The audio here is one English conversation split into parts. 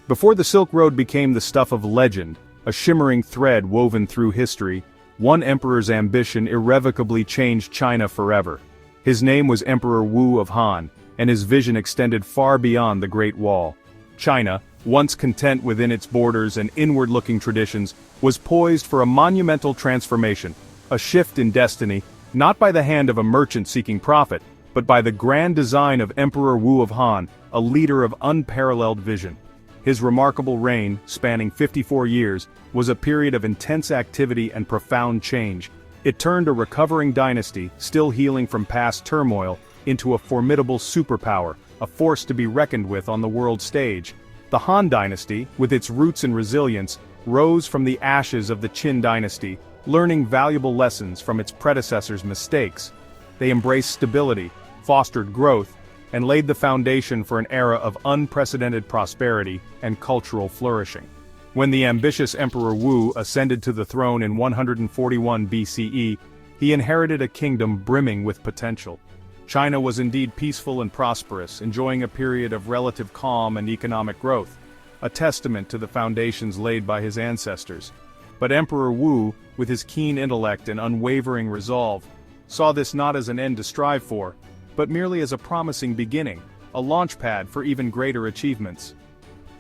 Before the Silk Road became the stuff of legend, a shimmering thread woven through history, one emperor's ambition irrevocably changed China forever. His name was Emperor Wu of Han, and his vision extended far beyond the Great Wall. China, once content within its borders and inward-looking traditions, was poised for a monumental transformation, a shift in destiny, not by the hand of a merchant seeking profit, but by the grand design of Emperor Wu of Han, a leader of unparalleled vision. His remarkable reign, spanning 54 years, was a period of intense activity and profound change. It turned a recovering dynasty, still healing from past turmoil, into a formidable superpower, a force to be reckoned with on the world stage. The Han Dynasty, with its roots and resilience, rose from the ashes of the Qin dynasty, learning valuable lessons from its predecessors' mistakes. They embraced stability, fostered growth, and laid the foundation for an era of unprecedented prosperity and cultural flourishing. When the ambitious Emperor Wu ascended to the throne in 141 BCE, he inherited a kingdom brimming with potential. China was indeed peaceful and prosperous, enjoying a period of relative calm and economic growth, a testament to the foundations laid by his ancestors. But Emperor Wu, with his keen intellect and unwavering resolve, saw this not as an end to strive for, but merely as a promising beginning, a launchpad for even greater achievements.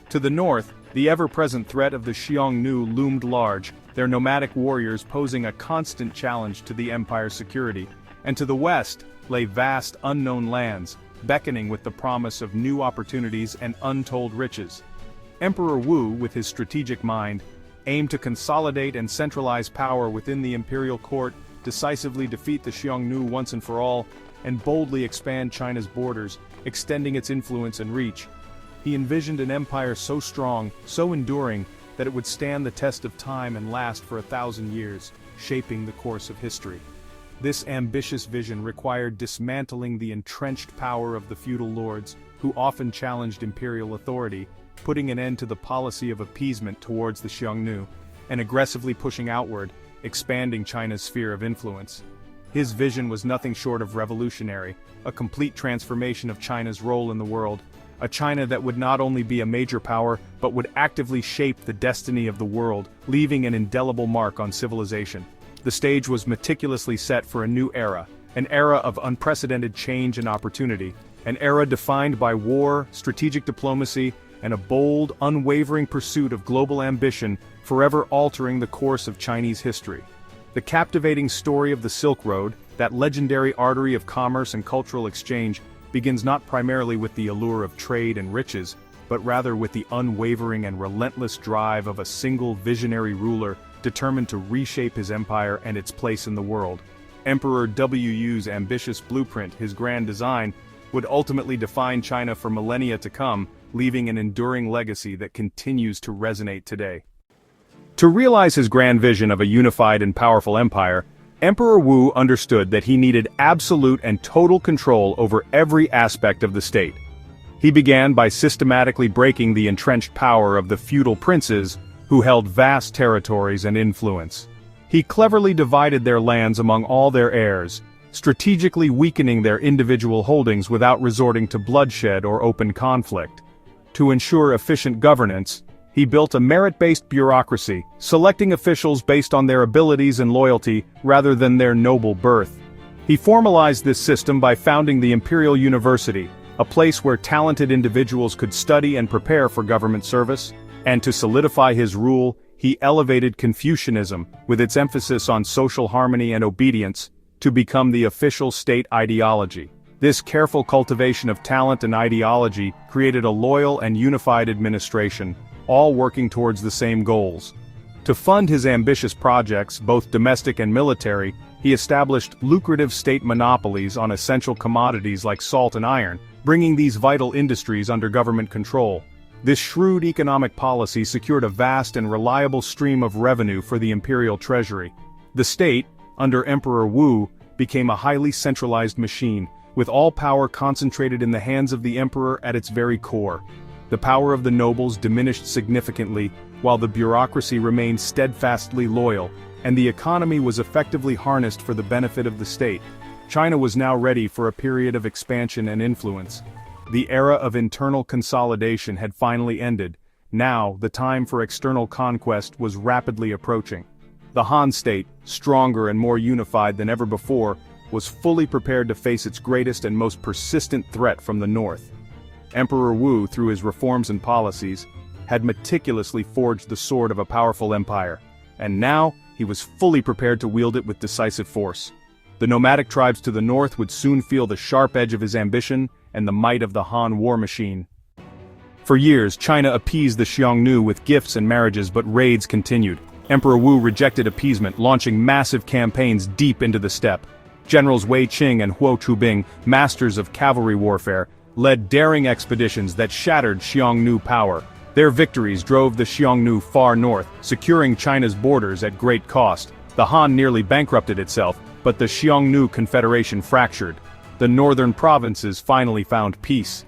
To the north, the ever-present threat of the Xiongnu loomed large, their nomadic warriors posing a constant challenge to the empire's security, and to the west lay vast unknown lands, beckoning with the promise of new opportunities and untold riches. Emperor Wu, with his strategic mind, aimed to consolidate and centralize power within the imperial court, decisively defeat the Xiongnu once and for all, and boldly expand China's borders, extending its influence and reach. He envisioned an empire so strong, so enduring, that it would stand the test of time and last for 1,000 years, shaping the course of history. This ambitious vision required dismantling the entrenched power of the feudal lords, who often challenged imperial authority, putting an end to the policy of appeasement towards the Xiongnu, and aggressively pushing outward, expanding China's sphere of influence. His vision was nothing short of revolutionary, a complete transformation of China's role in the world, a China that would not only be a major power, but would actively shape the destiny of the world, leaving an indelible mark on civilization. The stage was meticulously set for a new era, an era of unprecedented change and opportunity, an era defined by war, strategic diplomacy, and a bold, unwavering pursuit of global ambition, forever altering the course of Chinese history. The captivating story of the Silk Road, that legendary artery of commerce and cultural exchange, begins not primarily with the allure of trade and riches, but rather with the unwavering and relentless drive of a single visionary ruler determined to reshape his empire and its place in the world. Emperor Wu's ambitious blueprint, his grand design, would ultimately define China for millennia to come, leaving an enduring legacy that continues to resonate today. To realize his grand vision of a unified and powerful empire, Emperor Wu understood that he needed absolute and total control over every aspect of the state. He began by systematically breaking the entrenched power of the feudal princes, who held vast territories and influence. He cleverly divided their lands among all their heirs, strategically weakening their individual holdings without resorting to bloodshed or open conflict. To ensure efficient governance, he built a merit-based bureaucracy, selecting officials based on their abilities and loyalty rather than their noble birth. He formalized this system by founding the Imperial University, a place where talented individuals could study and prepare for government service. And to solidify his rule, he elevated Confucianism, with its emphasis on social harmony and obedience, to become the official state ideology. This careful cultivation of talent and ideology created a loyal and unified administration, all working towards the same goals. To fund his ambitious projects, both domestic and military, he established lucrative state monopolies on essential commodities like salt and iron, bringing these vital industries under government control. This shrewd economic policy secured a vast and reliable stream of revenue for the imperial treasury. The state, under Emperor Wu, became a highly centralized machine, with all power concentrated in the hands of the emperor at its very core. The power of the nobles diminished significantly, while the bureaucracy remained steadfastly loyal, and the economy was effectively harnessed for the benefit of the state. China was now ready for a period of expansion and influence. The era of internal consolidation had finally ended, Now, the time for external conquest was rapidly approaching. The Han state, stronger and more unified than ever before, was fully prepared to face its greatest and most persistent threat from the north. Emperor Wu, through his reforms and policies, had meticulously forged the sword of a powerful empire, and now he was fully prepared to wield it with decisive force. The nomadic tribes to the north would soon feel the sharp edge of his ambition and the might of the Han war machine. For years, China appeased the Xiongnu with gifts and marriages, but raids continued. Emperor Wu rejected appeasement, launching massive campaigns deep into the steppe. Generals Wei Qing and Qubing, masters of cavalry warfare, led daring expeditions that shattered Xiongnu power. Their victories drove the Xiongnu far north, securing China's borders at great cost. The Han nearly bankrupted itself, but the Xiongnu Confederation fractured. The northern provinces finally found peace.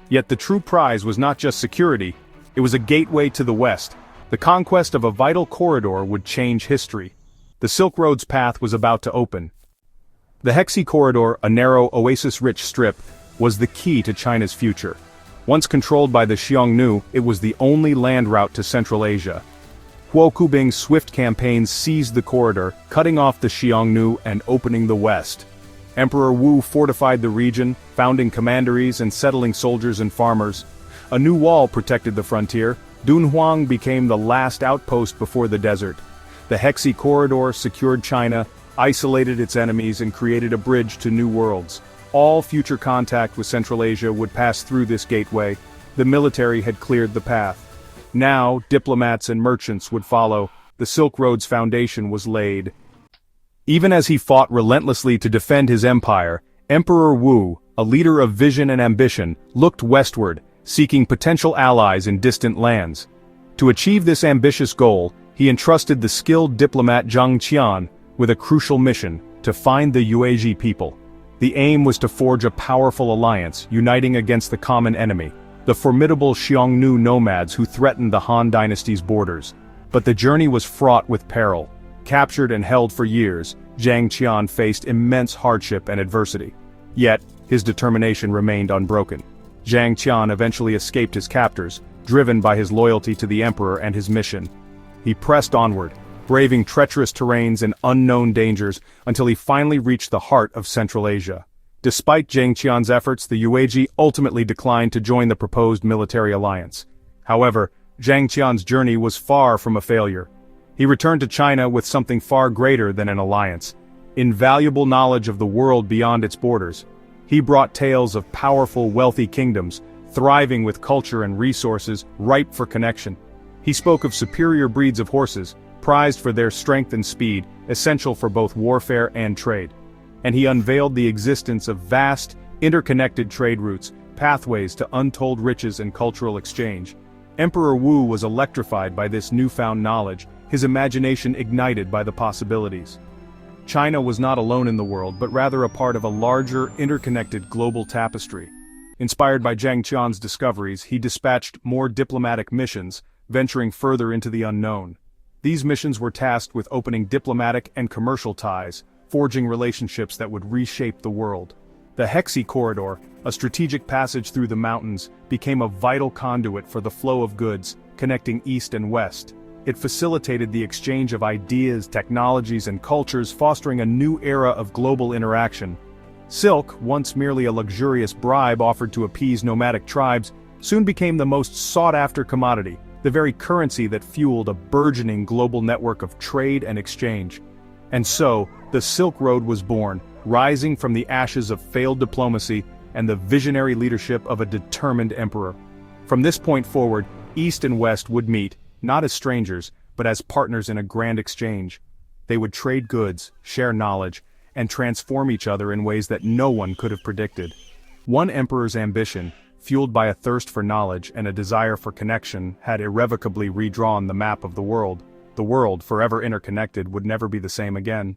Yet the true prize was not just security, it was a gateway to the west. The conquest of a vital corridor would change history. The Silk Road's path was about to open. The Hexi Corridor, a narrow, oasis-rich strip, was the key to China's future. Once controlled by the Xiongnu, it was the only land route to Central Asia. Qubing's swift campaigns seized the corridor, cutting off the Xiongnu and opening the west. Emperor Wu fortified the region, founding commanderies and settling soldiers and farmers. A new wall protected the frontier. Dunhuang became the last outpost before the desert. The Hexi Corridor secured China, isolated its enemies, and created a bridge to new worlds. All future contact with Central Asia would pass through this gateway. The military had cleared the path. Now, diplomats and merchants would follow. The Silk Road's foundation was laid. Even as he fought relentlessly to defend his empire, Emperor Wu, a leader of vision and ambition, looked westward, seeking potential allies in distant lands. To achieve this ambitious goal, he entrusted the skilled diplomat Zhang Qian with a crucial mission: to find the Yuezhi people. The aim was to forge a powerful alliance, uniting against the common enemy, the formidable Xiongnu nomads who threatened the Han Dynasty's borders. But the journey was fraught with peril. Captured and held for years, Zhang Qian faced immense hardship and adversity. Yet, his determination remained unbroken. Zhang Qian eventually escaped his captors, driven by his loyalty to the emperor and his mission. He pressed onward, braving treacherous terrains and unknown dangers, until he finally reached the heart of Central Asia. Despite Zhang Qian's efforts, the Yuezhi ultimately declined to join the proposed military alliance. However, Zhang Qian's journey was far from a failure. He returned to China with something far greater than an alliance: invaluable knowledge of the world beyond its borders. He brought tales of powerful, wealthy kingdoms, thriving with culture and resources, ripe for connection. He spoke of superior breeds of horses, prized for their strength and speed, essential for both warfare and trade. And he unveiled the existence of vast, interconnected trade routes, pathways to untold riches and cultural exchange. Emperor Wu was electrified by this newfound knowledge, his imagination ignited by the possibilities. China was not alone in the world, but rather a part of a larger, interconnected global tapestry. Inspired by Zhang Qian's discoveries, he dispatched more diplomatic missions, venturing further into the unknown. These missions were tasked with opening diplomatic and commercial ties, forging relationships that would reshape the world. The Hexi Corridor, a strategic passage through the mountains, became a vital conduit for the flow of goods, connecting east and west. It facilitated the exchange of ideas, technologies, and cultures, fostering a new era of global interaction. Silk, once merely a luxurious bribe offered to appease nomadic tribes, soon became the most sought-after commodity, the very currency that fueled a burgeoning global network of trade and exchange. And so, the Silk Road was born, rising from the ashes of failed diplomacy and the visionary leadership of a determined emperor. From this point forward, East and West would meet, not as strangers, but as partners in a grand exchange. They would trade goods, share knowledge, and transform each other in ways that no one could have predicted. One emperor's ambition, fueled by a thirst for knowledge and a desire for connection, had irrevocably redrawn the map of the world. The world, forever interconnected, would never be the same again.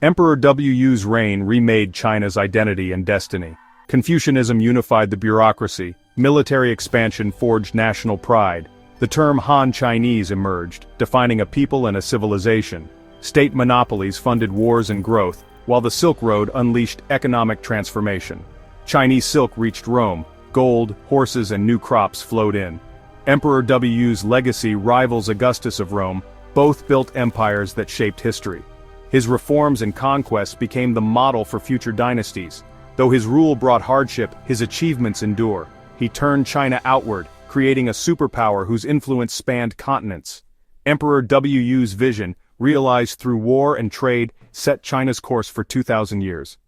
Emperor Wu's reign remade China's identity and destiny. Confucianism unified the bureaucracy, military expansion forged national pride. The term Han Chinese emerged, defining a people and a civilization. State monopolies funded wars and growth, while the Silk Road unleashed economic transformation. Chinese silk reached Rome, gold, horses, and new crops flowed in. Emperor Wu's legacy rivals Augustus of Rome, both built empires that shaped history. His reforms and conquests became the model for future dynasties. Though his rule brought hardship, his achievements endure. He turned China outward, creating a superpower whose influence spanned continents. Emperor Wu's vision, realized through war and trade, set China's course for 2,000 years.